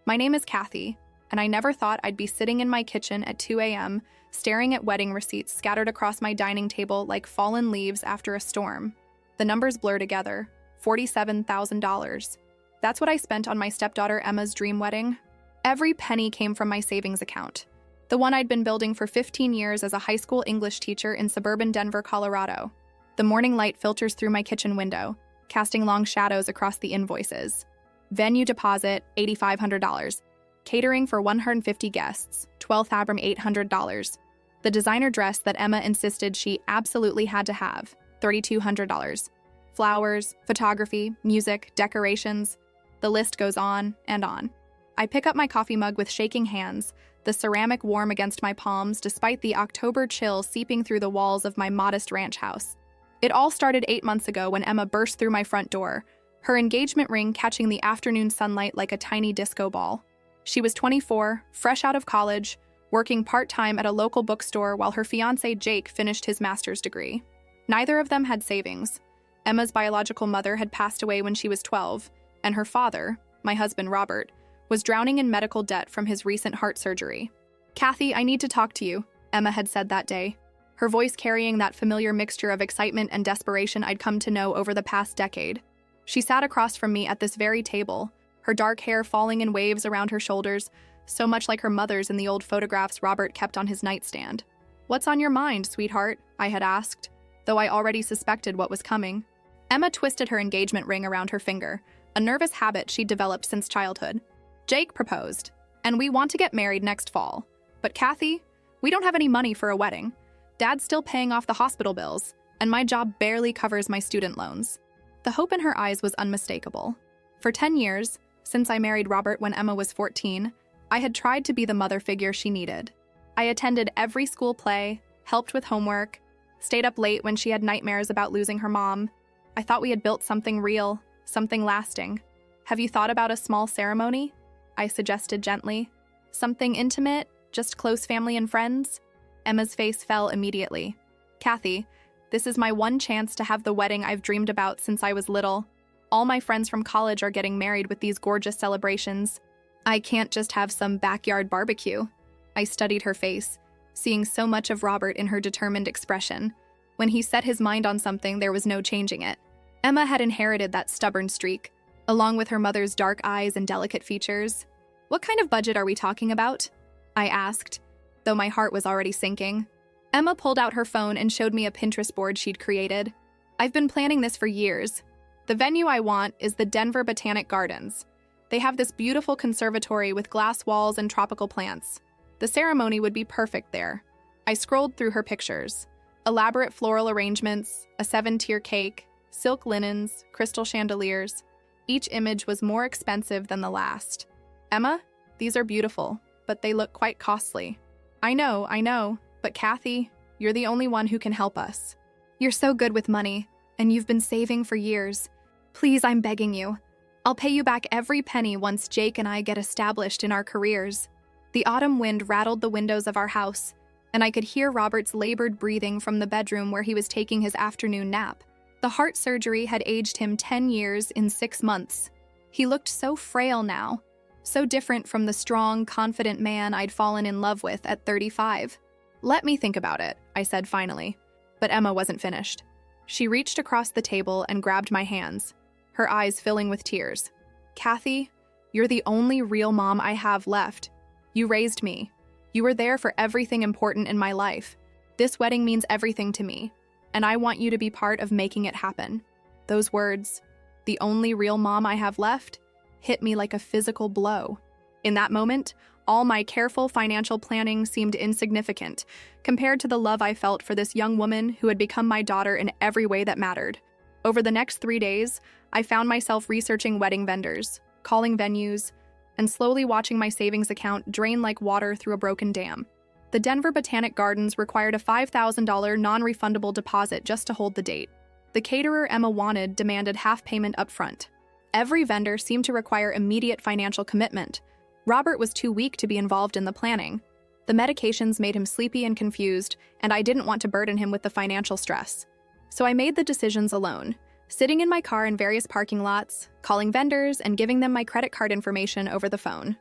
My name is Kathy, and I never thought I'd be sitting in my kitchen at 2 a.m., staring at wedding receipts scattered across my dining table like fallen leaves after a storm. The numbers blur together. $47,000. That's what I spent on my stepdaughter Emma's dream wedding. Every penny came from my savings account, the one I'd been building for 15 years as a high school English teacher in suburban Denver, Colorado. The morning light filters through my kitchen window, casting long shadows across the invoices. Venue deposit, $8,500. Catering for 150 guests, $12,800. The designer dress that Emma insisted she absolutely had to have, $3,200. Flowers, photography, music, decorations. The list goes on and on. I pick up my coffee mug with shaking hands, the ceramic warm against my palms despite the October chill seeping through the walls of my modest ranch house. It all started 8 months ago when Emma burst through my front door, her engagement ring catching the afternoon sunlight like a tiny disco ball. She was 24, fresh out of college, working part-time at a local bookstore while her fiancé Jake finished his master's degree. Neither of them had savings. Emma's biological mother had passed away when she was 12, and her father, my husband Robert, was drowning in medical debt from his recent heart surgery. "Kathy, I need to talk to you," Emma had said that day, her voice carrying that familiar mixture of excitement and desperation I'd come to know over the past decade. She sat across from me at this very table, her dark hair falling in waves around her shoulders, so much like her mother's in the old photographs Robert kept on his nightstand. "What's on your mind, sweetheart?" I had asked, though I already suspected what was coming. Emma twisted her engagement ring around her finger, a nervous habit she'd developed since childhood. "Jake proposed, and we want to get married next fall. But Kathy, we don't have any money for a wedding. Dad's still paying off the hospital bills, and my job barely covers my student loans." The hope in her eyes was unmistakable. For 10 years, since I married Robert when Emma was 14, I had tried to be the mother figure she needed. I attended every school play, helped with homework, stayed up late when she had nightmares about losing her mom. I thought we had built something real, something lasting. "Have you thought about a small ceremony?" I suggested gently. "Something intimate, just close family and friends?" Emma's face fell immediately. "Kathy, this is my one chance to have the wedding I've dreamed about since I was little. All my friends from college are getting married with these gorgeous celebrations. I can't just have some backyard barbecue." I studied her face, seeing so much of Robert in her determined expression. When he set his mind on something, there was no changing it. Emma had inherited that stubborn streak, along with her mother's dark eyes and delicate features. "What kind of budget are we talking about?" I asked, though my heart was already sinking. Emma pulled out her phone and showed me a Pinterest board she'd created. "I've been planning this for years. The venue I want is the Denver Botanic Gardens. They have this beautiful conservatory with glass walls and tropical plants. The ceremony would be perfect there." I scrolled through her pictures. Elaborate floral arrangements, a 7-tier cake, silk linens, crystal chandeliers. Each image was more expensive than the last. "Emma, these are beautiful, but they look quite costly." I know, but Kathy, you're the only one who can help us. You're so good with money, and you've been saving for years. Please, I'm begging you. I'll pay you back every penny once Jake and I get established in our careers." The autumn wind rattled the windows of our house, and I could hear Robert's labored breathing from the bedroom where he was taking his afternoon nap. The heart surgery had aged him 10 years in 6 months. He looked so frail now, so different from the strong, confident man I'd fallen in love with at 35. "Let me think about it," I said finally. But Emma wasn't finished. She reached across the table and grabbed my hands, her eyes filling with tears. "Kathy, you're the only real mom I have left. You raised me. You were there for everything important in my life. This wedding means everything to me, and I want you to be part of making it happen." Those words, "the only real mom I have left," hit me like a physical blow. In that moment, all my careful financial planning seemed insignificant compared to the love I felt for this young woman who had become my daughter in every way that mattered. Over the next 3 days, I found myself researching wedding vendors, calling venues, and slowly watching my savings account drain like water through a broken dam. The Denver Botanic Gardens required a $5,000 non-refundable deposit just to hold the date. The caterer Emma wanted demanded half payment up front. Every vendor seemed to require immediate financial commitment. Robert was too weak to be involved in the planning. The medications made him sleepy and confused, and I didn't want to burden him with the financial stress. So I made the decisions alone, sitting in my car in various parking lots, calling vendors, and giving them my credit card information over the phone.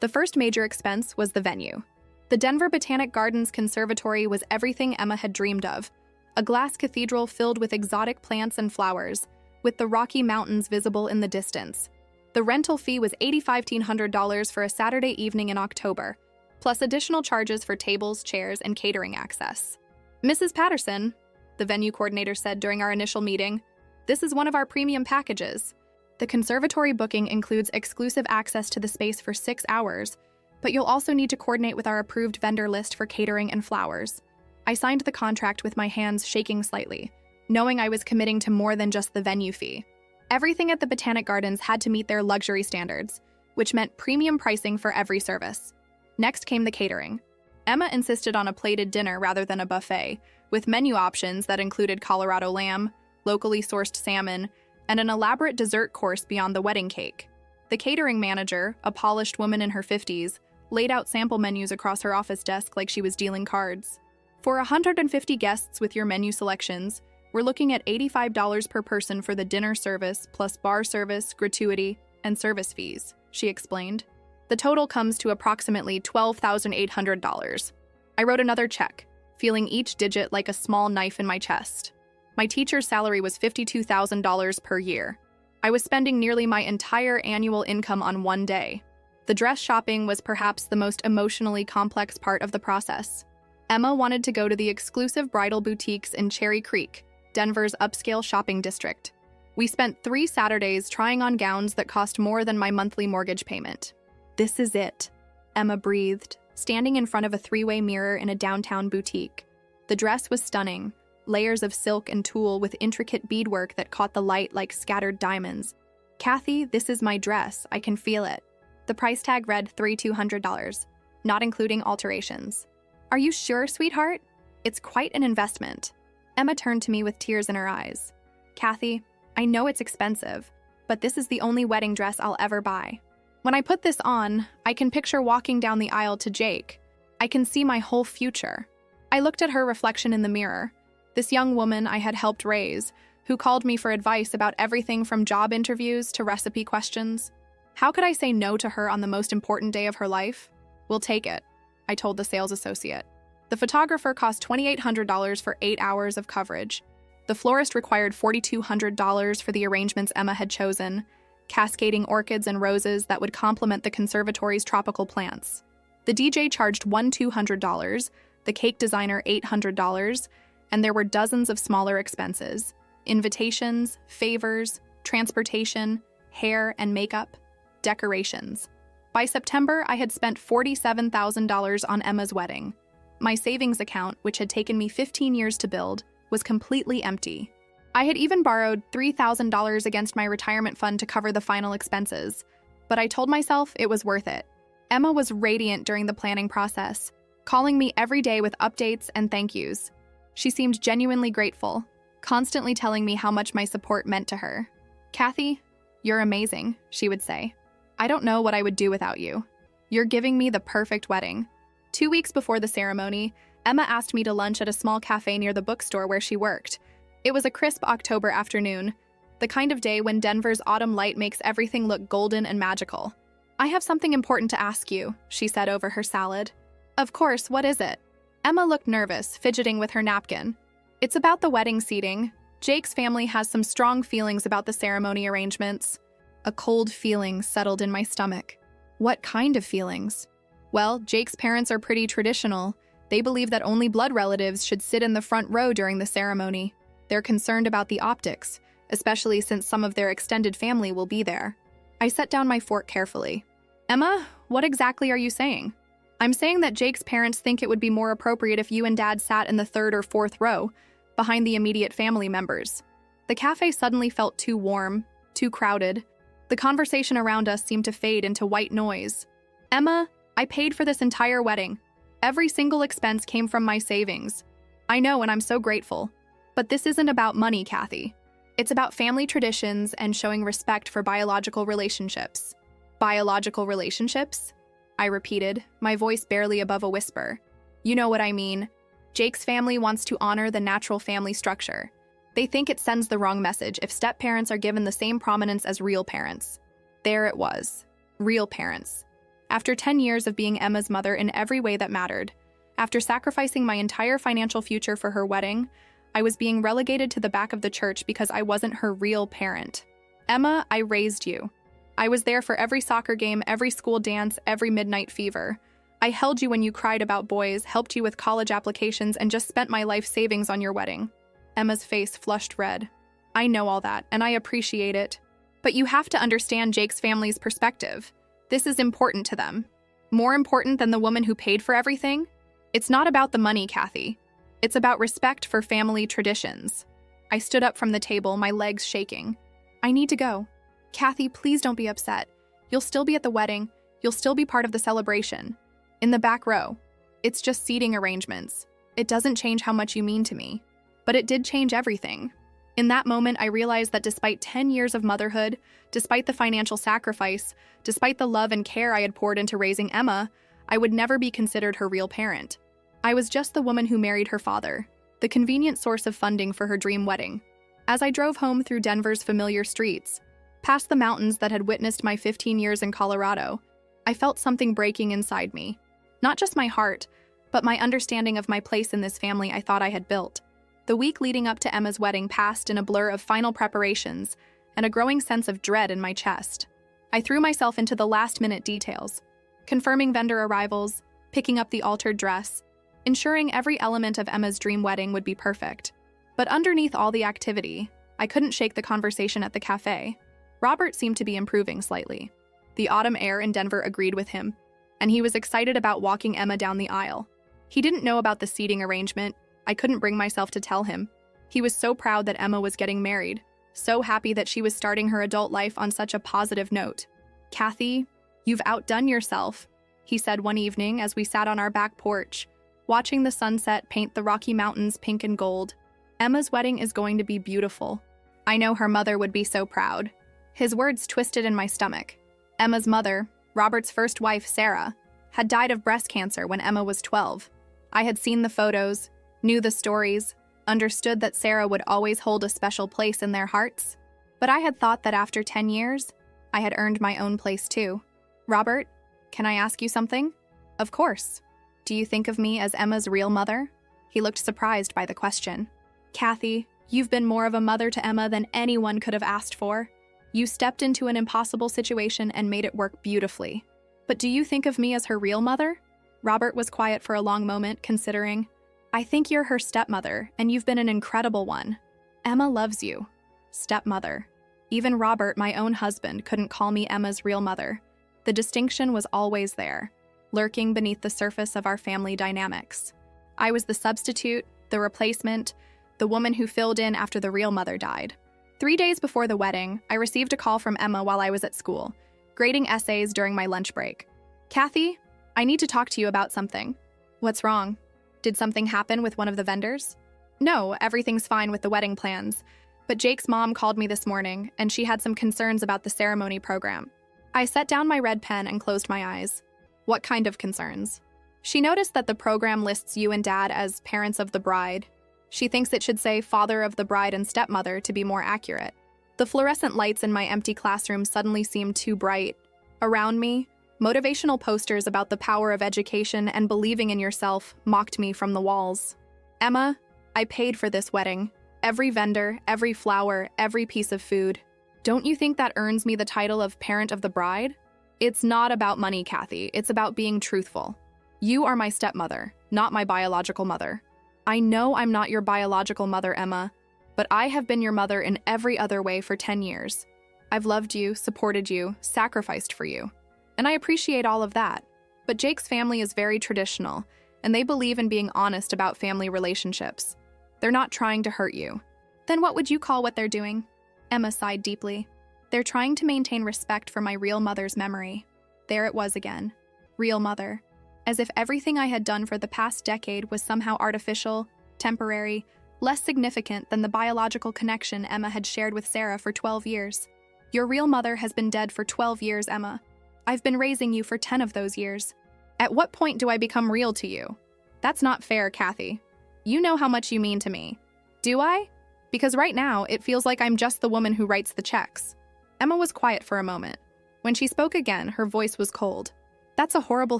The first major expense was the venue. The Denver Botanic Gardens Conservatory was everything Emma had dreamed of. A glass cathedral filled with exotic plants and flowers, with the Rocky Mountains visible in the distance. The rental fee was $8,500 for a Saturday evening in October, plus additional charges for tables, chairs, and catering access. "Mrs. Patterson," the venue coordinator said during our initial meeting, "this is one of our premium packages. The conservatory booking includes exclusive access to the space for 6 hours, but you'll also need to coordinate with our approved vendor list for catering and flowers." I signed the contract with my hands shaking slightly, knowing I was committing to more than just the venue fee. Everything at the Botanic Gardens had to meet their luxury standards, which meant premium pricing for every service. Next came the catering. Emma insisted on a plated dinner rather than a buffet, with menu options that included Colorado lamb, locally sourced salmon, and an elaborate dessert course beyond the wedding cake. The catering manager, a polished woman in her 50s, laid out sample menus across her office desk like she was dealing cards. "For 150 guests with your menu selections, we're looking at $85 per person for the dinner service, plus bar service, gratuity, and service fees," she explained. "The total comes to approximately $12,800. I wrote another check, feeling each digit like a small knife in my chest. My teacher's salary was $52,000 per year. I was spending nearly my entire annual income on one day. The dress shopping was perhaps the most emotionally complex part of the process. Emma wanted to go to the exclusive bridal boutiques in Cherry Creek, Denver's upscale shopping district. We spent 3 Saturdays trying on gowns that cost more than my monthly mortgage payment. "This is it," Emma breathed, standing in front of a 3-way mirror in a downtown boutique. The dress was stunning, layers of silk and tulle with intricate beadwork that caught the light like scattered diamonds. "Kathy, this is my dress. I can feel it." The price tag read $3,200, not including alterations. "Are you sure, sweetheart? It's quite an investment." Emma turned to me with tears in her eyes. "Kathy, I know it's expensive, but this is the only wedding dress I'll ever buy. When I put this on, I can picture walking down the aisle to Jake. I can see my whole future." I looked at her reflection in the mirror, this young woman I had helped raise, who called me for advice about everything from job interviews to recipe questions. How could I say no to her on the most important day of her life? "We'll take it," I told the sales associate. The photographer cost $2,800 for 8 hours of coverage. The florist required $4,200 for the arrangements Emma had chosen, cascading orchids and roses that would complement the conservatory's tropical plants. The DJ charged $1,200, the cake designer $800, and there were dozens of smaller expenses: invitations, favors, transportation, hair and makeup, decorations. By September, I had spent $47,000 on Emma's wedding. My savings account, which had taken me 15 years to build, was completely empty. I had even borrowed $3,000 against my retirement fund to cover the final expenses, but I told myself it was worth it. Emma was radiant during the planning process, calling me every day with updates and thank yous. She seemed genuinely grateful, constantly telling me how much my support meant to her. "Kathy, you're amazing," she would say. "I don't know what I would do without you. You're giving me the perfect wedding." 2 weeks before the ceremony, Emma asked me to lunch at a small cafe near the bookstore where she worked. It was a crisp October afternoon, the kind of day when Denver's autumn light makes everything look golden and magical. "I have something important to ask you," she said over her salad. "Of course, what is it?" Emma looked nervous, fidgeting with her napkin. "It's about the wedding seating. Jake's family has some strong feelings about the ceremony arrangements." A cold feeling settled in my stomach. What kind of feelings? Well, Jake's parents are pretty traditional. They believe that only blood relatives should sit in the front row during the ceremony. They're concerned about the optics, especially since some of their extended family will be there. I set down my fork carefully. "Emma, what exactly are you saying?" "I'm saying that Jake's parents think it would be more appropriate if you and Dad sat in the 3rd or 4th row, behind the immediate family members." The cafe suddenly felt too warm, too crowded. The conversation around us seemed to fade into white noise. "Emma, I paid for this entire wedding. Every single expense came from my savings. I know, and I'm so grateful. But this isn't about money, Kathy. It's about family traditions and showing respect for biological relationships." "Biological relationships?" I repeated, my voice barely above a whisper. "You know what I mean. Jake's family wants to honor the natural family structure. They think it sends the wrong message if step-parents are given the same prominence as real parents." There it was. Real parents. After 10 years of being Emma's mother in every way that mattered, after sacrificing my entire financial future for her wedding, I was being relegated to the back of the church because I wasn't her real parent. Emma, I raised you. I was there for every soccer game, every school dance, every midnight fever. I held you when you cried about boys, helped you with college applications, and just spent my life savings on your wedding. Emma's face flushed red. I know all that, and I appreciate it. But you have to understand Jake's family's perspective. This is important to them. More important than the woman who paid for everything? It's not about the money, Kathy. It's about respect for family traditions. I stood up from the table, my legs shaking. I need to go. Kathy, please don't be upset. You'll still be at the wedding. You'll still be part of the celebration. In the back row. It's just seating arrangements. It doesn't change how much you mean to me. But it did change everything. In that moment, I realized that despite 10 years of motherhood, despite the financial sacrifice, despite the love and care I had poured into raising Emma, I would never be considered her real parent. I was just the woman who married her father, the convenient source of funding for her dream wedding. As I drove home through Denver's familiar streets, past the mountains that had witnessed my 15 years in Colorado, I felt something breaking inside me. Not just my heart, but my understanding of my place in this family I thought I had built. The week leading up to Emma's wedding passed in a blur of final preparations and a growing sense of dread in my chest. I threw myself into the last-minute details, confirming vendor arrivals, picking up the altered dress, ensuring every element of Emma's dream wedding would be perfect. But underneath all the activity, I couldn't shake the conversation at the cafe. Robert seemed to be improving slightly. The autumn air in Denver agreed with him, and he was excited about walking Emma down the aisle. He didn't know about the seating arrangement. I couldn't bring myself to tell him. He was so proud that Emma was getting married, so happy that she was starting her adult life on such a positive note. Kathy, you've outdone yourself, he said one evening as we sat on our back porch, watching the sunset paint the Rocky Mountains pink and gold. Emma's wedding is going to be beautiful. I know her mother would be so proud. His words twisted in my stomach. Emma's mother, Robert's first wife, Sarah, had died of breast cancer when Emma was 12. I had seen the photos, knew the stories, understood that Sarah would always hold a special place in their hearts. But I had thought that after 10 years, I had earned my own place too. Robert, can I ask you something? Of course. Do you think of me as Emma's real mother? He looked surprised by the question. Kathy, you've been more of a mother to Emma than anyone could have asked for. You stepped into an impossible situation and made it work beautifully. But do you think of me as her real mother? Robert was quiet for a long moment, considering. I think you're her stepmother, and you've been an incredible one. Emma loves you. Stepmother. Even Robert, my own husband, couldn't call me Emma's real mother. The distinction was always there, lurking beneath the surface of our family dynamics. I was the substitute, the replacement, the woman who filled in after the real mother died. 3 days before the wedding, I received a call from Emma while I was at school, grading essays during my lunch break. Kathy, I need to talk to you about something. What's wrong? Did something happen with one of the vendors? No, everything's fine with the wedding plans. But Jake's mom called me this morning, and she had some concerns about the ceremony program. I set down my red pen and closed my eyes. What kind of concerns? She noticed that the program lists you and Dad as parents of the bride. She thinks it should say father of the bride and stepmother to be more accurate. The fluorescent lights in my empty classroom suddenly seemed too bright. Around me, motivational posters about the power of education and believing in yourself mocked me from the walls. Emma, I paid for this wedding. Every vendor, every flower, every piece of food. Don't you think that earns me the title of parent of the bride? It's not about money, Kathy. It's about being truthful. You are my stepmother, not my biological mother. I know I'm not your biological mother, Emma, but I have been your mother in every other way for 10 years. I've loved you, supported you, sacrificed for you. And I appreciate all of that. But Jake's family is very traditional, and they believe in being honest about family relationships. They're not trying to hurt you. Then what would you call what they're doing? Emma sighed deeply. They're trying to maintain respect for my real mother's memory. There it was again. Real mother. As if everything I had done for the past decade was somehow artificial, temporary, less significant than the biological connection Emma had shared with Sarah for 12 years. Your real mother has been dead for 12 years, Emma. I've been raising you for 10 of those years. At what point do I become real to you? That's not fair, Kathy. You know how much you mean to me. Do I? Because right now, it feels like I'm just the woman who writes the checks. Emma was quiet for a moment. When she spoke again, her voice was cold. That's a horrible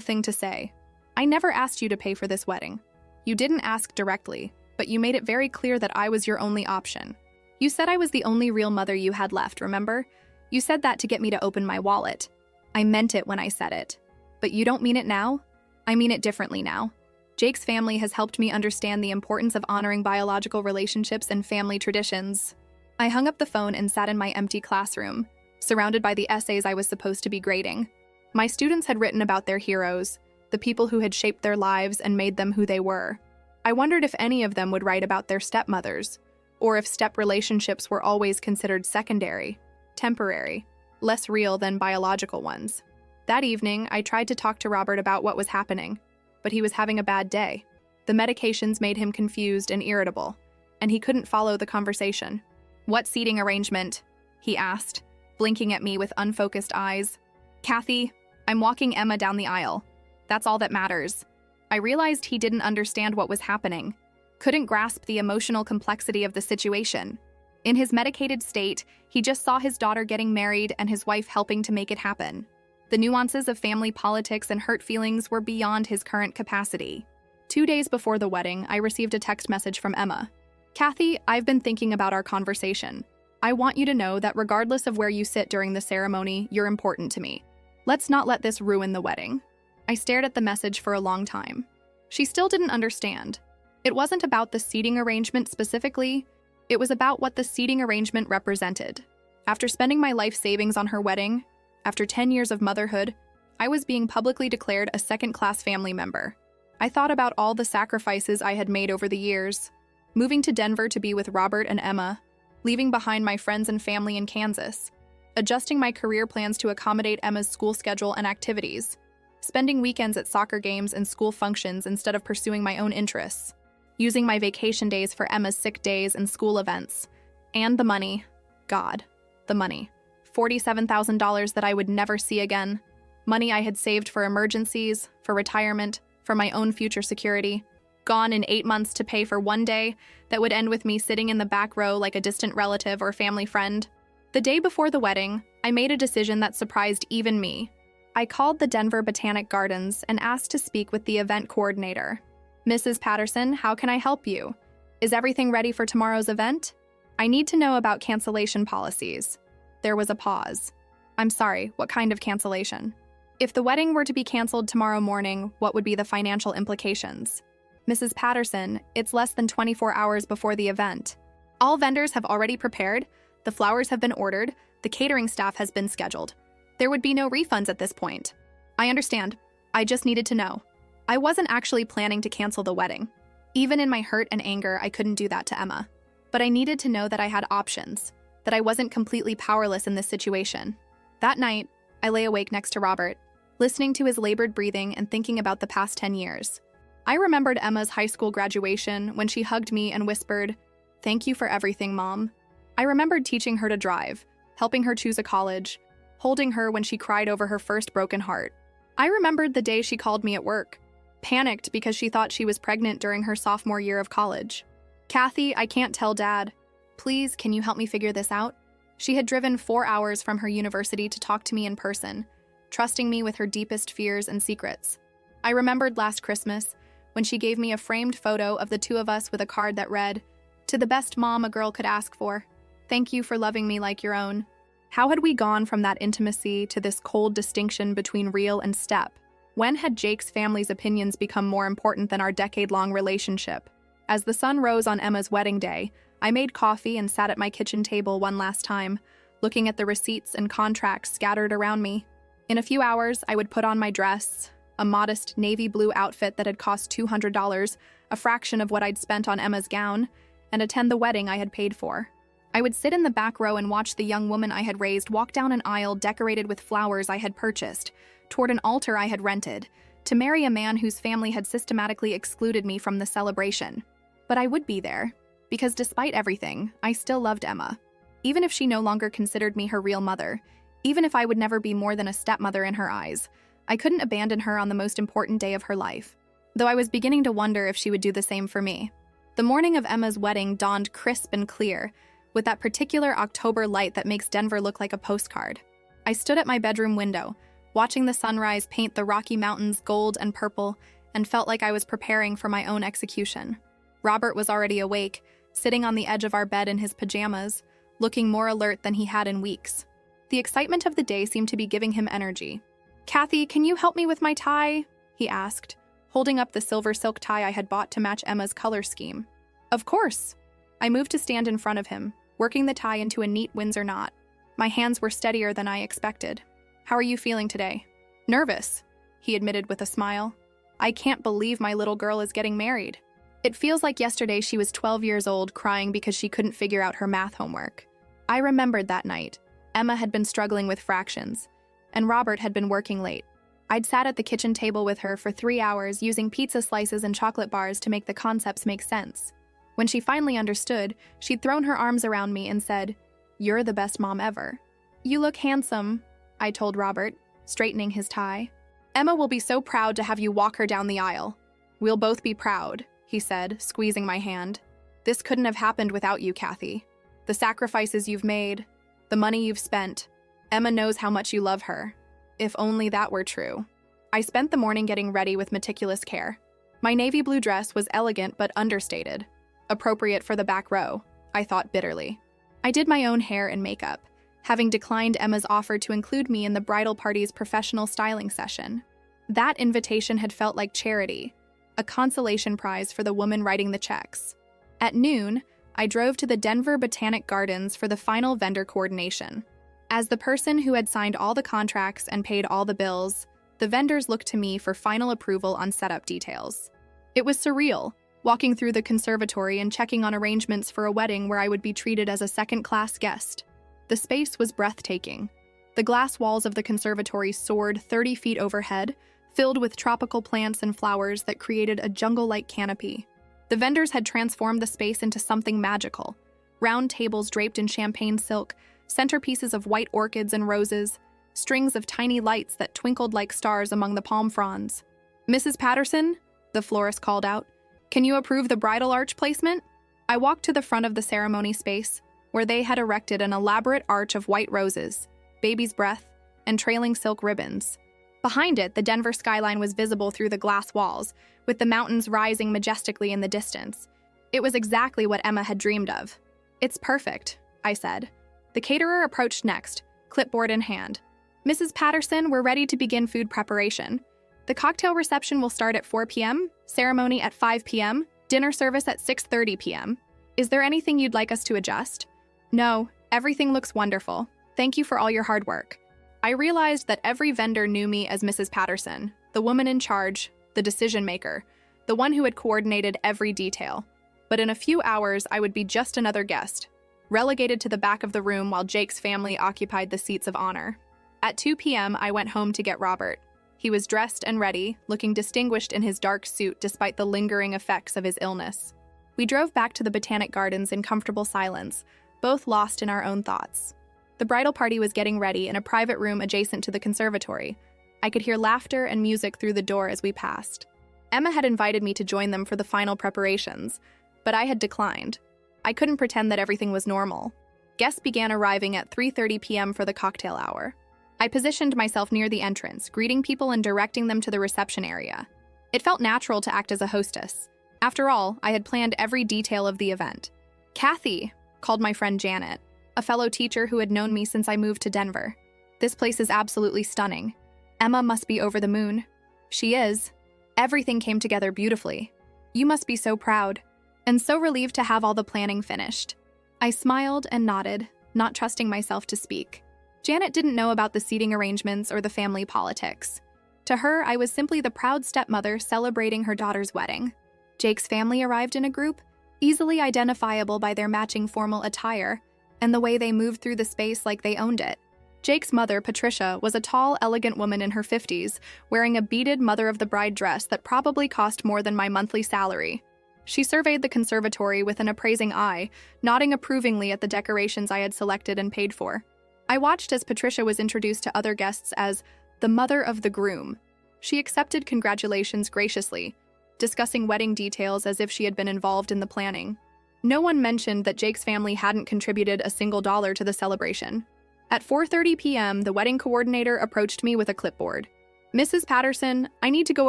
thing to say. I never asked you to pay for this wedding. You didn't ask directly, but you made it very clear that I was your only option. You said I was the only real mother you had left, remember? You said that to get me to open my wallet. I meant it when I said it. But you don't mean it now? I mean it differently now. Jake's family has helped me understand the importance of honoring biological relationships and family traditions. I hung up the phone and sat in my empty classroom, surrounded by the essays I was supposed to be grading. My students had written about their heroes, the people who had shaped their lives and made them who they were. I wondered if any of them would write about their stepmothers, or if step relationships were always considered secondary, temporary, less real than biological ones. That evening, I tried to talk to Robert about what was happening, but he was having a bad day. The medications made him confused and irritable, and he couldn't follow the conversation. "What seating arrangement?" he asked, blinking at me with unfocused eyes. "Kathy, I'm walking Emma down the aisle. That's all that matters." I realized he didn't understand what was happening, couldn't grasp the emotional complexity of the situation. In his medicated state, he just saw his daughter getting married and his wife helping to make it happen. The nuances of family politics and hurt feelings were beyond his current capacity. 2 days before the wedding, I received a text message from Emma. "Kathy, I've been thinking about our conversation. I want you to know that regardless of where you sit during the ceremony, you're important to me. Let's not let this ruin the wedding." I stared at the message for a long time. She still didn't understand. It wasn't about the seating arrangement specifically, it was about what the seating arrangement represented. After spending my life savings on her wedding, after 10 years of motherhood, I was being publicly declared a second-class family member. I thought about all the sacrifices I had made over the years, moving to Denver to be with Robert and Emma, leaving behind my friends and family in Kansas, adjusting my career plans to accommodate Emma's school schedule and activities, spending weekends at soccer games and school functions instead of pursuing my own interests, using my vacation days for Emma's sick days and school events, and the money. God, the money. $47,000 that I would never see again. Money I had saved for emergencies, for retirement, for my own future security. Gone in 8 months to pay for one day that would end with me sitting in the back row like a distant relative or family friend. The day before the wedding, I made a decision that surprised even me. I called the Denver Botanic Gardens and asked to speak with the event coordinator. "Mrs. Patterson, how can I help you? Is everything ready for tomorrow's event? I need to know about cancellation policies." There was a pause. "I'm sorry, what kind of cancellation?" "If the wedding were to be canceled tomorrow morning, what would be the financial implications?" "Mrs. Patterson, it's less than 24 hours before the event. All vendors have already prepared, the flowers have been ordered, the catering staff has been scheduled. There would be no refunds at this point." "I understand. I just needed to know." I wasn't actually planning to cancel the wedding. Even in my hurt and anger, I couldn't do that to Emma. But I needed to know that I had options, that I wasn't completely powerless in this situation. That night, I lay awake next to Robert, listening to his labored breathing and thinking about the past 10 years. I remembered Emma's high school graduation when she hugged me and whispered, "Thank you for everything, Mom." I remembered teaching her to drive, helping her choose a college, holding her when she cried over her first broken heart. I remembered the day she called me at work, panicked because she thought she was pregnant during her sophomore year of college. "Kathy, I can't tell Dad. Please, can you help me figure this out?" She had driven 4 hours from her university to talk to me in person, trusting me with her deepest fears and secrets. I remembered last Christmas, when she gave me a framed photo of the two of us with a card that read, "To the best mom a girl could ask for. Thank you for loving me like your own." How had we gone from that intimacy to this cold distinction between real and step? When had Jake's family's opinions become more important than our decade-long relationship? As the sun rose on Emma's wedding day, I made coffee and sat at my kitchen table one last time, looking at the receipts and contracts scattered around me. In a few hours, I would put on my dress, a modest navy blue outfit that had cost $200, a fraction of what I'd spent on Emma's gown, and attend the wedding I had paid for. I would sit in the back row and watch the young woman I had raised walk down an aisle decorated with flowers I had purchased, toward an altar I had rented, to marry a man whose family had systematically excluded me from the celebration. But I would be there, because despite everything, I still loved Emma. Even if she no longer considered me her real mother, even if I would never be more than a stepmother in her eyes, I couldn't abandon her on the most important day of her life, though I was beginning to wonder if she would do the same for me. The morning of Emma's wedding dawned crisp and clear, with that particular October light that makes Denver look like a postcard. I stood at my bedroom window, watching the sunrise paint the Rocky Mountains gold and purple, and felt like I was preparing for my own execution. Robert was already awake, sitting on the edge of our bed in his pajamas, looking more alert than he had in weeks. The excitement of the day seemed to be giving him energy. "Kathy, can you help me with my tie?" he asked, holding up the silver silk tie I had bought to match Emma's color scheme. "Of course." I moved to stand in front of him, working the tie into a neat Windsor knot. My hands were steadier than I expected. "How are you feeling today?" "Nervous," he admitted with a smile. "I can't believe my little girl is getting married. It feels like yesterday she was 12 years old crying because she couldn't figure out her math homework." I remembered that night. Emma had been struggling with fractions, and Robert had been working late. I'd sat at the kitchen table with her for 3 hours using pizza slices and chocolate bars to make the concepts make sense. When she finally understood, she'd thrown her arms around me and said, "You're the best mom ever." "You look handsome," I told Robert, straightening his tie. "Emma will be so proud to have you walk her down the aisle." "We'll both be proud," he said, squeezing my hand. "This couldn't have happened without you, Kathy. The sacrifices you've made, the money you've spent. Emma knows how much you love her. If only that were true." I spent the morning getting ready with meticulous care. My navy blue dress was elegant but understated. Appropriate for the back row, I thought bitterly. I did my own hair and makeup, having declined Emma's offer to include me in the bridal party's professional styling session. That invitation had felt like charity, a consolation prize for the woman writing the checks. At noon, I drove to the Denver Botanic Gardens for the final vendor coordination. As the person who had signed all the contracts and paid all the bills, the vendors looked to me for final approval on setup details. It was surreal, walking through the conservatory and checking on arrangements for a wedding where I would be treated as a second-class guest. The space was breathtaking. The glass walls of the conservatory soared 30 feet overhead, filled with tropical plants and flowers that created a jungle-like canopy. The vendors had transformed the space into something magical. Round tables draped in champagne silk, centerpieces of white orchids and roses, strings of tiny lights that twinkled like stars among the palm fronds. "Mrs. Patterson," the florist called out, "can you approve the bridal arch placement?" I walked to the front of the ceremony space, where they had erected an elaborate arch of white roses, baby's breath, and trailing silk ribbons. Behind it, the Denver skyline was visible through the glass walls, with the mountains rising majestically in the distance. It was exactly what Emma had dreamed of. "It's perfect," I said. The caterer approached next, clipboard in hand. "Mrs. Patterson, we're ready to begin food preparation. The cocktail reception will start at 4 p.m., ceremony at 5 p.m., dinner service at 6:30 p.m. Is there anything you'd like us to adjust?" "No, everything looks wonderful. Thank you for all your hard work." I realized that every vendor knew me as Mrs. Patterson, the woman in charge, the decision maker, the one who had coordinated every detail. But in a few hours, I would be just another guest, relegated to the back of the room while Jake's family occupied the seats of honor. At 2 p.m., I went home to get Robert. He was dressed and ready, looking distinguished in his dark suit despite the lingering effects of his illness. We drove back to the Botanic Gardens in comfortable silence, both lost in our own thoughts. The bridal party was getting ready in a private room adjacent to the conservatory. I could hear laughter and music through the door as we passed. Emma had invited me to join them for the final preparations, but I had declined. I couldn't pretend that everything was normal. Guests began arriving at 3:30 p.m. for the cocktail hour. I positioned myself near the entrance, greeting people and directing them to the reception area. It felt natural to act as a hostess. After all, I had planned every detail of the event. "Kathy," called my friend Janet, a fellow teacher who had known me since I moved to Denver. "This place is absolutely stunning. Emma must be over the moon." "She is. Everything came together beautifully. You must be so proud, and so relieved to have all the planning finished." I smiled and nodded, not trusting myself to speak. Janet didn't know about the seating arrangements or the family politics. To her, I was simply the proud stepmother celebrating her daughter's wedding. Jake's family arrived in a group, easily identifiable by their matching formal attire and the way they moved through the space like they owned it. Jake's mother, Patricia, was a tall, elegant woman in her 50s, wearing a beaded mother-of-the-bride dress that probably cost more than my monthly salary. She surveyed the conservatory with an appraising eye, nodding approvingly at the decorations I had selected and paid for. I watched as Patricia was introduced to other guests as the mother of the groom. She accepted congratulations graciously, discussing wedding details as if she had been involved in the planning. No one mentioned that Jake's family hadn't contributed a single dollar to the celebration. At 4:30 p.m., the wedding coordinator approached me with a clipboard. "Mrs. Patterson, I need to go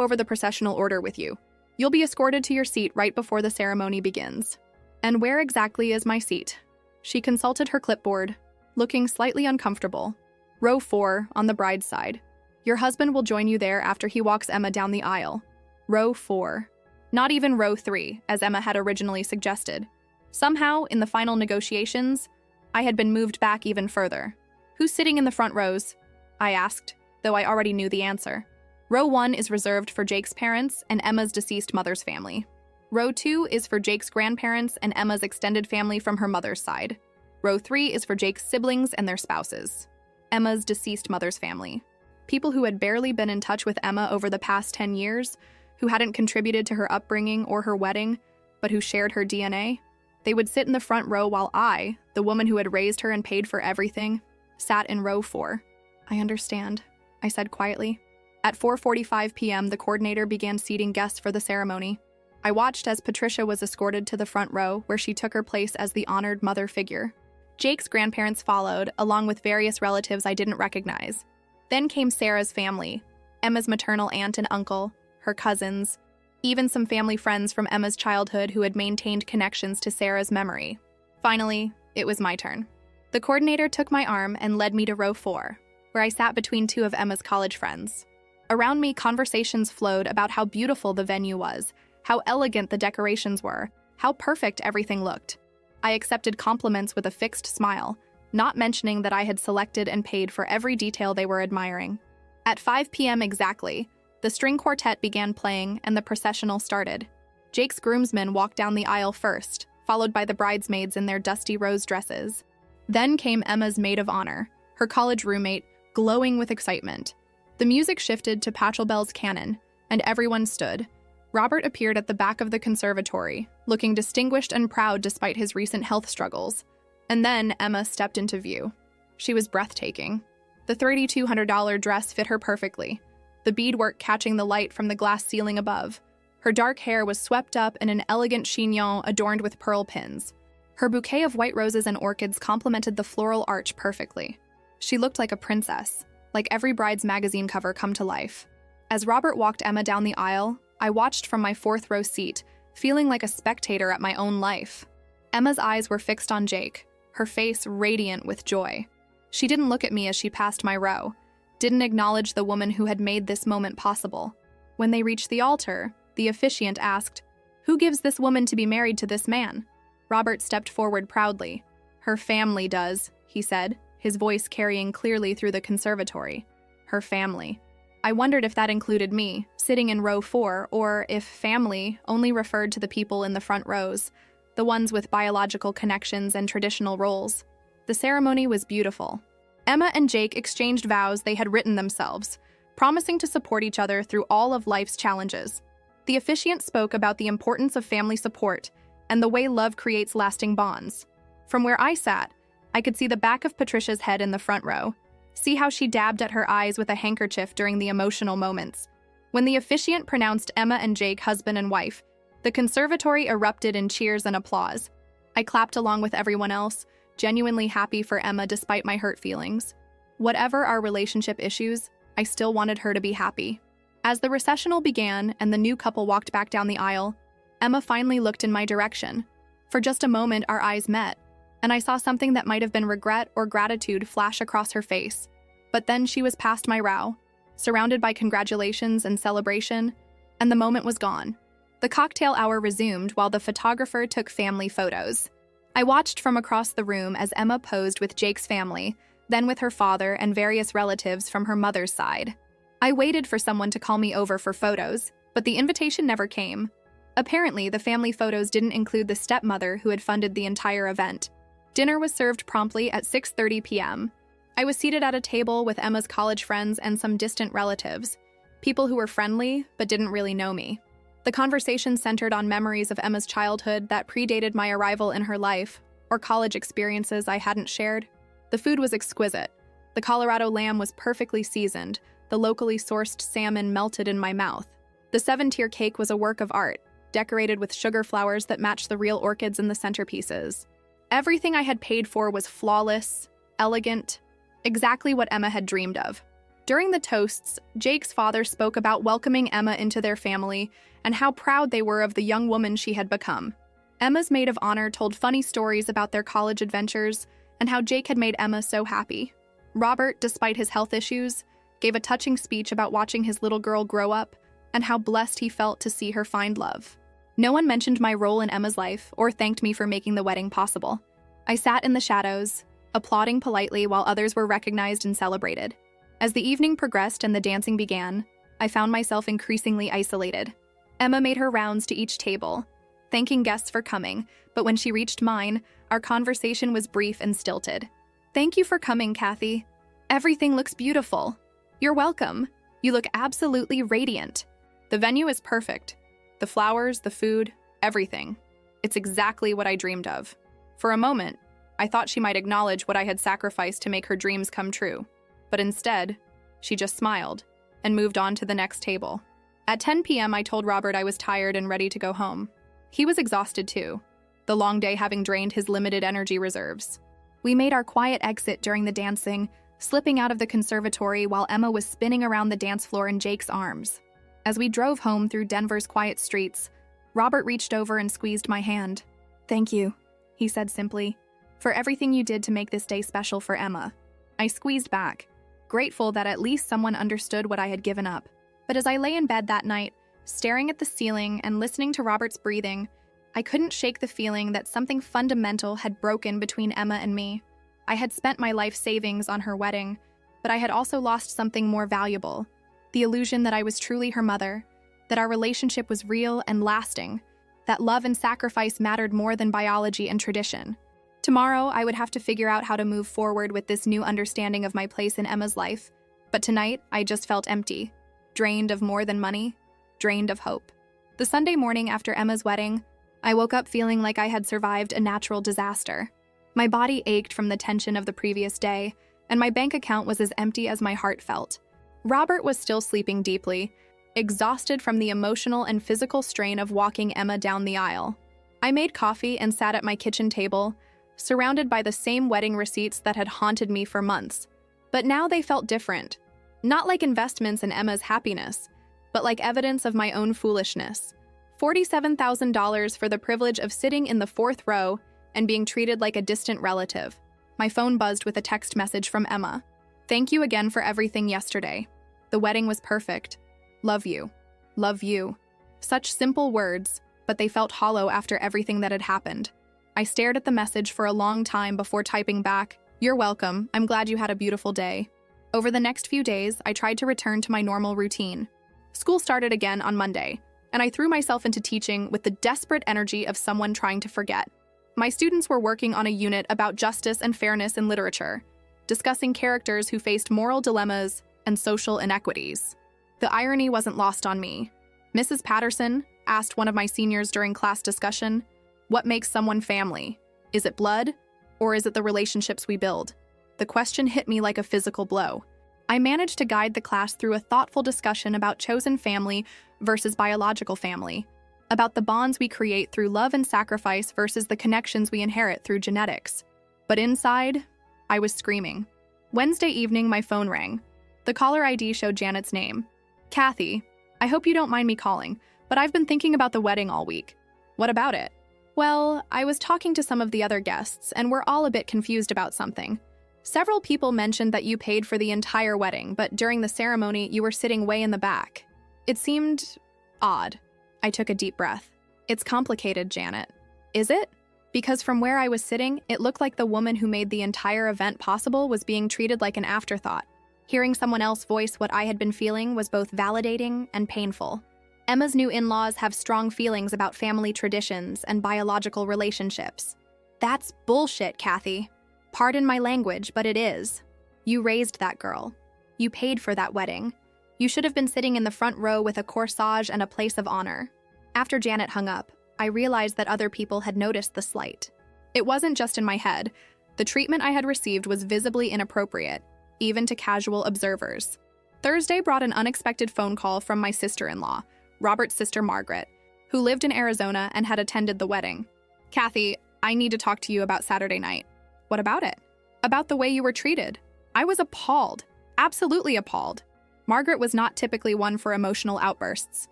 over the processional order with you. You'll be escorted to your seat right before the ceremony begins." "And where exactly is my seat?" She consulted her clipboard, looking slightly uncomfortable. "Row 4, on the bride's side. Your husband will join you there after he walks Emma down the aisle." Row 4. Not even row 3, as Emma had originally suggested. Somehow, in the final negotiations, I had been moved back even further. "Who's sitting in the front rows?" I asked, though I already knew the answer. Row 1 is reserved for Jake's parents and Emma's deceased mother's family. Row 2 is for Jake's grandparents and Emma's extended family from her mother's side. Row 3 is for Jake's siblings and their spouses. Emma's deceased mother's family. People who had barely been in touch with Emma over the past 10 years, who hadn't contributed to her upbringing or her wedding, but who shared her DNA. They would sit in the front row while I, the woman who had raised her and paid for everything, sat in row 4. "I understand," I said quietly. At 4:45 p.m., the coordinator began seating guests for the ceremony. I watched as Patricia was escorted to the front row, where she took her place as the honored mother figure. Jake's grandparents followed, along with various relatives I didn't recognize. Then came Sarah's family, Emma's maternal aunt and uncle, her cousins, even some family friends from Emma's childhood who had maintained connections to Sarah's memory. Finally, it was my turn. The coordinator took my arm and led me to row 4, where I sat between two of Emma's college friends. Around me, conversations flowed about how beautiful the venue was, how elegant the decorations were, how perfect everything looked. I accepted compliments with a fixed smile, not mentioning that I had selected and paid for every detail they were admiring. At 5 p.m. exactly, the string quartet began playing and the processional started. Jake's groomsmen walked down the aisle first, followed by the bridesmaids in their dusty rose dresses. Then came Emma's maid of honor, her college roommate, glowing with excitement. The music shifted to Pachelbel's canon, and everyone stood. Robert appeared at the back of the conservatory, looking distinguished and proud despite his recent health struggles. And then Emma stepped into view. She was breathtaking. The $3,200 dress fit her perfectly, the beadwork catching the light from the glass ceiling above. Her dark hair was swept up in an elegant chignon adorned with pearl pins. Her bouquet of white roses and orchids complemented the floral arch perfectly. She looked like a princess, like every bride's magazine cover come to life. As Robert walked Emma down the aisle, I watched from my 4th row seat, feeling like a spectator at my own life. Emma's eyes were fixed on Jake, her face radiant with joy. She didn't look at me as she passed my row, didn't acknowledge the woman who had made this moment possible. When they reached the altar, the officiant asked, "Who gives this woman to be married to this man?" Robert stepped forward proudly. "Her family does," he said, his voice carrying clearly through the conservatory. Her family. I wondered if that included me, sitting in row 4, or if family only referred to the people in the front rows, the ones with biological connections and traditional roles. The ceremony was beautiful. Emma and Jake exchanged vows they had written themselves, promising to support each other through all of life's challenges. The officiant spoke about the importance of family support and the way love creates lasting bonds. From where I sat, I could see the back of Patricia's head in the front row, see how she dabbed at her eyes with a handkerchief during the emotional moments. When the officiant pronounced Emma and Jake husband and wife, the conservatory erupted in cheers and applause. I clapped along with everyone else, genuinely happy for Emma despite my hurt feelings. Whatever our relationship issues, I still wanted her to be happy. As the recessional began and the new couple walked back down the aisle, Emma finally looked in my direction. For just a moment, our eyes met, and I saw something that might have been regret or gratitude flash across her face. But then she was past my row, surrounded by congratulations and celebration, and the moment was gone. The cocktail hour resumed while the photographer took family photos. I watched from across the room as Emma posed with Jake's family, then with her father and various relatives from her mother's side. I waited for someone to call me over for photos, but the invitation never came. Apparently, the family photos didn't include the stepmother who had funded the entire event. Dinner was served promptly at 6:30 p.m. I was seated at a table with Emma's college friends and some distant relatives, people who were friendly but didn't really know me. The conversation centered on memories of Emma's childhood that predated my arrival in her life, or college experiences I hadn't shared. The food was exquisite. The Colorado lamb was perfectly seasoned, the locally sourced salmon melted in my mouth. The 7-tier cake was a work of art, decorated with sugar flowers that matched the real orchids in the centerpieces. Everything I had paid for was flawless, elegant, Exactly what Emma had dreamed of. During the toasts, Jake's father spoke about welcoming Emma into their family and how proud they were of the young woman she had become. Emma's maid of honor told funny stories about their college adventures and how Jake had made Emma so happy. Robert, despite his health issues, gave a touching speech about watching his little girl grow up and how blessed he felt to see her find love. No one mentioned my role in Emma's life or thanked me for making the wedding possible. I sat in the shadows, applauding politely while others were recognized and celebrated. As the evening progressed and the dancing began, I found myself increasingly isolated. Emma made her rounds to each table, thanking guests for coming, but when she reached mine, our conversation was brief and stilted. "Thank you for coming, Kathy. Everything looks beautiful." "You're welcome. You look absolutely radiant." "The venue is perfect. The flowers, the food, everything. It's exactly what I dreamed of." For a moment, I thought she might acknowledge what I had sacrificed to make her dreams come true. But instead, she just smiled and moved on to the next table. At 10 p.m., I told Robert I was tired and ready to go home. He was exhausted too, the long day having drained his limited energy reserves. We made our quiet exit during the dancing, slipping out of the conservatory while Emma was spinning around the dance floor in Jake's arms. As we drove home through Denver's quiet streets, Robert reached over and squeezed my hand. "Thank you," he said simply, "for everything you did to make this day special for Emma." I squeezed back, grateful that at least someone understood what I had given up. But as I lay in bed that night, staring at the ceiling and listening to Robert's breathing, I couldn't shake the feeling that something fundamental had broken between Emma and me. I had spent my life savings on her wedding, but I had also lost something more valuable: the illusion that I was truly her mother, that our relationship was real and lasting, that love and sacrifice mattered more than biology and tradition. Tomorrow, I would have to figure out how to move forward with this new understanding of my place in Emma's life. But tonight, I just felt empty, drained of more than money, drained of hope. The Sunday morning after Emma's wedding, I woke up feeling like I had survived a natural disaster. My body ached from the tension of the previous day, and my bank account was as empty as my heart felt. Robert was still sleeping deeply, exhausted from the emotional and physical strain of walking Emma down the aisle. I made coffee and sat at my kitchen table, surrounded by the same wedding receipts that had haunted me for months. But now they felt different. Not like investments in Emma's happiness, but like evidence of my own foolishness. $47,000 for the privilege of sitting in the fourth row and being treated like a distant relative. My phone buzzed with a text message from Emma. "Thank you again for everything yesterday. The wedding was perfect. Love you. Love you." Such simple words, but they felt hollow after everything that had happened. I stared at the message for a long time before typing back, "You're welcome. I'm glad you had a beautiful day." Over the next few days, I tried to return to my normal routine. School started again on Monday, and I threw myself into teaching with the desperate energy of someone trying to forget. My students were working on a unit about justice and fairness in literature, discussing characters who faced moral dilemmas and social inequities. The irony wasn't lost on me. "Mrs. Patterson," asked one of my seniors during class discussion, "what makes someone family? Is it blood, or is it the relationships we build?" The question hit me like a physical blow. I managed to guide the class through a thoughtful discussion about chosen family versus biological family, about the bonds we create through love and sacrifice versus the connections we inherit through genetics. But inside, I was screaming. Wednesday evening, my phone rang. The caller ID showed Janet's name. "Kathy, I hope you don't mind me calling, but I've been thinking about the wedding all week." "What about it?" "Well, I was talking to some of the other guests, and we're all a bit confused about something. Several people mentioned that you paid for the entire wedding, but during the ceremony, you were sitting way in the back. It seemed odd." I took a deep breath. "It's complicated, Janet." "Is it?" Because from where I was sitting, it looked like the woman who made the entire event possible was being treated like an afterthought. Hearing someone else voice what I had been feeling was both validating and painful. Emma's new in-laws have strong feelings about family traditions and biological relationships. That's bullshit, Kathy. Pardon my language, but it is. You raised that girl. You paid for that wedding. You should have been sitting in the front row with a corsage and a place of honor. After Janet hung up, I realized that other people had noticed the slight. It wasn't just in my head. The treatment I had received was visibly inappropriate, even to casual observers. Thursday brought an unexpected phone call from my sister-in-law, Robert's sister Margaret, who lived in Arizona and had attended the wedding. "Kathy, I need to talk to you about Saturday night." "What about it?" "About the way you were treated." I was appalled, absolutely appalled. Margaret was not typically one for emotional outbursts.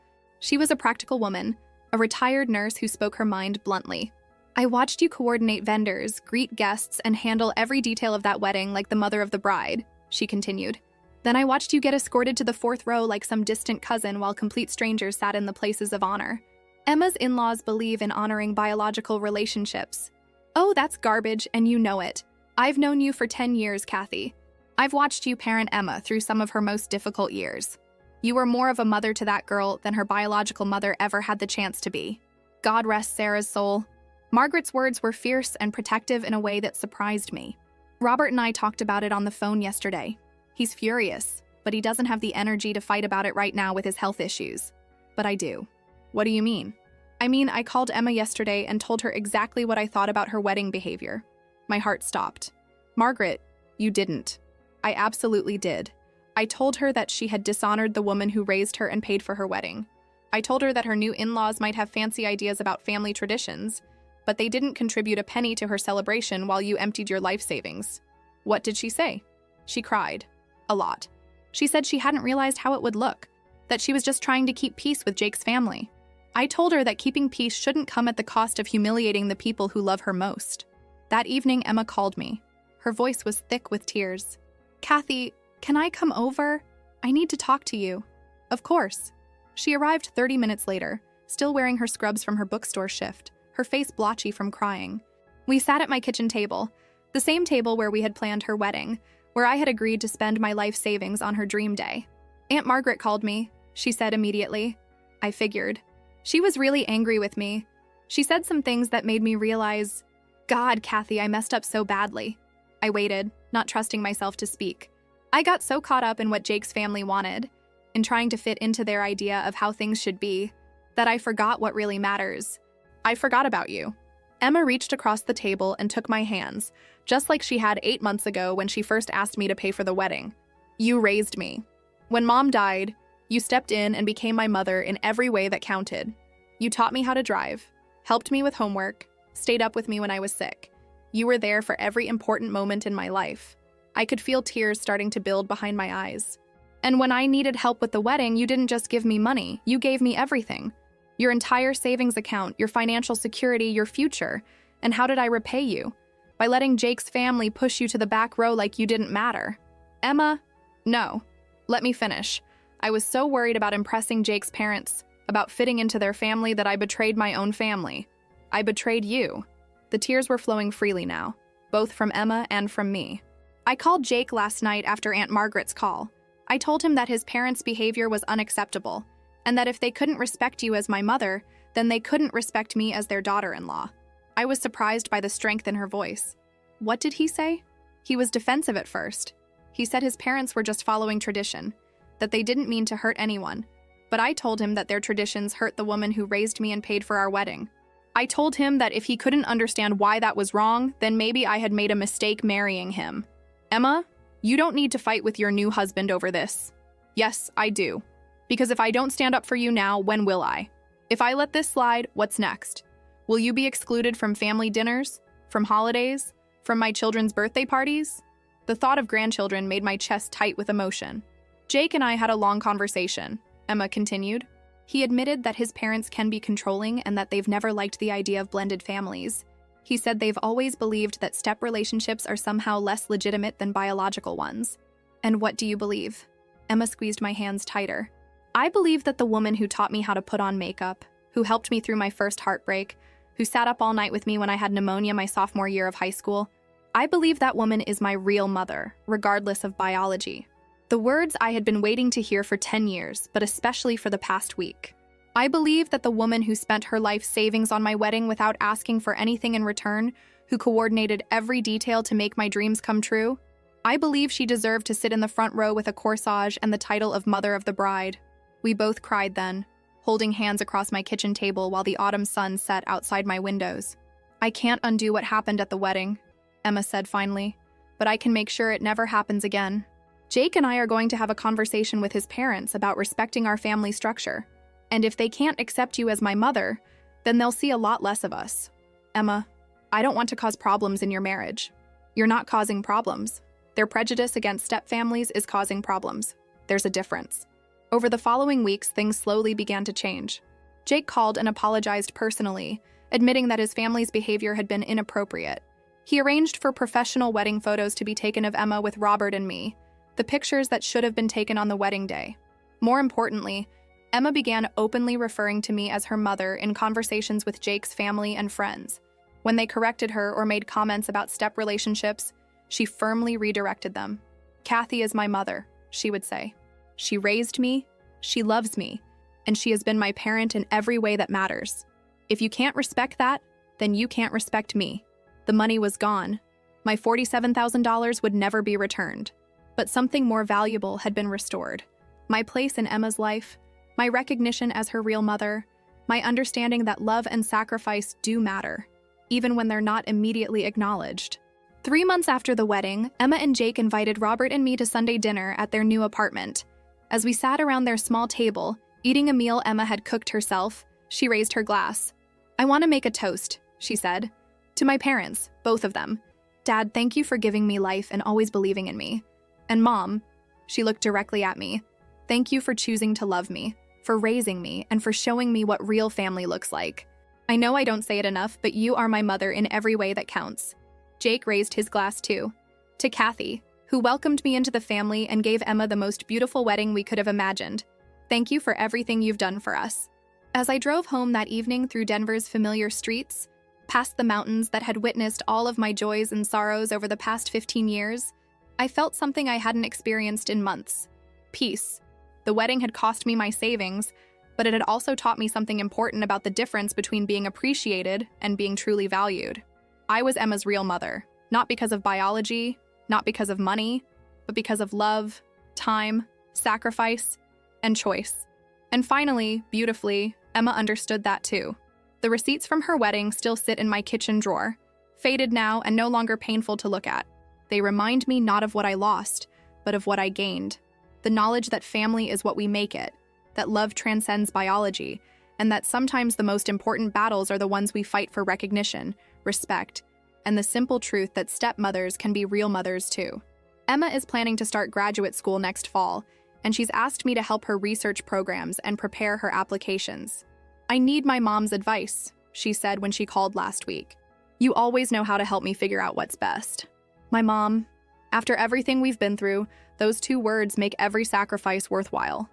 She was a practical woman, a retired nurse who spoke her mind bluntly. I watched you coordinate vendors, greet guests, and handle every detail of that wedding like the mother of the bride, she continued. Then I watched you get escorted to the fourth row like some distant cousin while complete strangers sat in the places of honor. Emma's in-laws believe in honoring biological relationships. Oh, that's garbage, and you know it. I've known you for 10 years, Kathy. I've watched you parent Emma through some of her most difficult years. You were more of a mother to that girl than her biological mother ever had the chance to be. God rest Sarah's soul. Margaret's words were fierce and protective in a way that surprised me. Robert and I talked about it on the phone yesterday. He's furious, but he doesn't have the energy to fight about it right now with his health issues. But I do. What do you mean? I mean, I called Emma yesterday and told her exactly what I thought about her wedding behavior. My heart stopped. Margaret, you didn't. I absolutely did. I told her that she had dishonored the woman who raised her and paid for her wedding. I told her that her new in-laws might have fancy ideas about family traditions, but they didn't contribute a penny to her celebration while you emptied your life savings. What did she say? She cried. A lot. She said she hadn't realized how it would look, that she was just trying to keep peace with Jake's family. I told her that keeping peace shouldn't come at the cost of humiliating the people who love her most. That evening, Emma called me. Her voice was thick with tears. Kathy, can I come over? I need to talk to you. Of course. She arrived 30 minutes later, still wearing her scrubs from her bookstore shift, her face blotchy from crying. We sat at my kitchen table, the same table where we had planned her wedding, where I had agreed to spend my life savings on her dream day. Aunt Margaret called me, she said immediately. I figured. She was really angry with me. She said some things that made me realize, God, Kathy, I messed up so badly. I waited, not trusting myself to speak. I got so caught up in what Jake's family wanted, in trying to fit into their idea of how things should be, that I forgot what really matters. I forgot about you. Emma reached across the table and took my hands, just like she had 8 months ago when she first asked me to pay for the wedding. You raised me. When Mom died, you stepped in and became my mother in every way that counted. You taught me how to drive, helped me with homework, stayed up with me when I was sick. You were there for every important moment in my life. I could feel tears starting to build behind my eyes. And when I needed help with the wedding, you didn't just give me money, you gave me everything. Your entire savings account, your financial security, your future. And how did I repay you? By letting Jake's family push you to the back row like you didn't matter. Emma, no. Let me finish. I was so worried about impressing Jake's parents, about fitting into their family, that I betrayed my own family. I betrayed you. The tears were flowing freely now, both from Emma and from me. I called Jake last night after Aunt Margaret's call. I told him that his parents' behavior was unacceptable, and that if they couldn't respect you as my mother, then they couldn't respect me as their daughter-in-law. I was surprised by the strength in her voice. What did he say? He was defensive at first. He said his parents were just following tradition, that they didn't mean to hurt anyone. But I told him that their traditions hurt the woman who raised me and paid for our wedding. I told him that if he couldn't understand why that was wrong, then maybe I had made a mistake marrying him. Emma, you don't need to fight with your new husband over this. Yes, I do. Because if I don't stand up for you now, when will I? If I let this slide, what's next? Will you be excluded from family dinners? From holidays? From my children's birthday parties? The thought of grandchildren made my chest tight with emotion. Jake and I had a long conversation, Emma continued. He admitted that his parents can be controlling and that they've never liked the idea of blended families. He said they've always believed that step relationships are somehow less legitimate than biological ones. And what do you believe? Emma squeezed my hands tighter. I believe that the woman who taught me how to put on makeup, who helped me through my first heartbreak, who sat up all night with me when I had pneumonia my sophomore year of high school, I believe that woman is my real mother, regardless of biology. The words I had been waiting to hear for 10 years, but especially for the past week. I believe that the woman who spent her life savings on my wedding without asking for anything in return, who coordinated every detail to make my dreams come true, I believe she deserved to sit in the front row with a corsage and the title of Mother of the Bride. We both cried then, holding hands across my kitchen table while the autumn sun set outside my windows. I can't undo what happened at the wedding, Emma said finally, but I can make sure it never happens again. Jake and I are going to have a conversation with his parents about respecting our family structure. And if they can't accept you as my mother, then they'll see a lot less of us. Emma, I don't want to cause problems in your marriage. You're not causing problems. Their prejudice against stepfamilies is causing problems. There's a difference. Over the following weeks, things slowly began to change. Jake called and apologized personally, admitting that his family's behavior had been inappropriate. He arranged for professional wedding photos to be taken of Emma with Robert and me, the pictures that should have been taken on the wedding day. More importantly, Emma began openly referring to me as her mother in conversations with Jake's family and friends. When they corrected her or made comments about step relationships, she firmly redirected them. "Kathy is my mother," she would say. "She raised me, she loves me, and she has been my parent in every way that matters. If you can't respect that, then you can't respect me." The money was gone. My $47,000 would never be returned. But something more valuable had been restored. My place in Emma's life, my recognition as her real mother, my understanding that love and sacrifice do matter, even when they're not immediately acknowledged. 3 months after the wedding, Emma and Jake invited Robert and me to Sunday dinner at their new apartment. As we sat around their small table, eating a meal Emma had cooked herself, she raised her glass. "I want to make a toast," she said. "To my parents, both of them. Dad, thank you for giving me life and always believing in me. And Mom," she looked directly at me, "thank you for choosing to love me, for raising me, and for showing me what real family looks like. I know I don't say it enough, but you are my mother in every way that counts." Jake raised his glass too. "To Kathy, who welcomed me into the family and gave Emma the most beautiful wedding we could have imagined. Thank you for everything you've done for us." As I drove home that evening through Denver's familiar streets, past the mountains that had witnessed all of my joys and sorrows over the past 15 years, I felt something I hadn't experienced in months. Peace. The wedding had cost me my savings, but it had also taught me something important about the difference between being appreciated and being truly valued. I was Emma's real mother, not because of biology, not because of money, but because of love, time, sacrifice, and choice. And finally, beautifully, Emma understood that too. The receipts from her wedding still sit in my kitchen drawer, faded now and no longer painful to look at. They remind me not of what I lost, but of what I gained. The knowledge that family is what we make it, that love transcends biology, and that sometimes the most important battles are the ones we fight for recognition, respect, and the simple truth that stepmothers can be real mothers too. Emma is planning to start graduate school next fall, and she's asked me to help her research programs and prepare her applications. "I need my mom's advice," she said when she called last week. "You always know how to help me figure out what's best." My mom. After everything we've been through, those 2 words make every sacrifice worthwhile.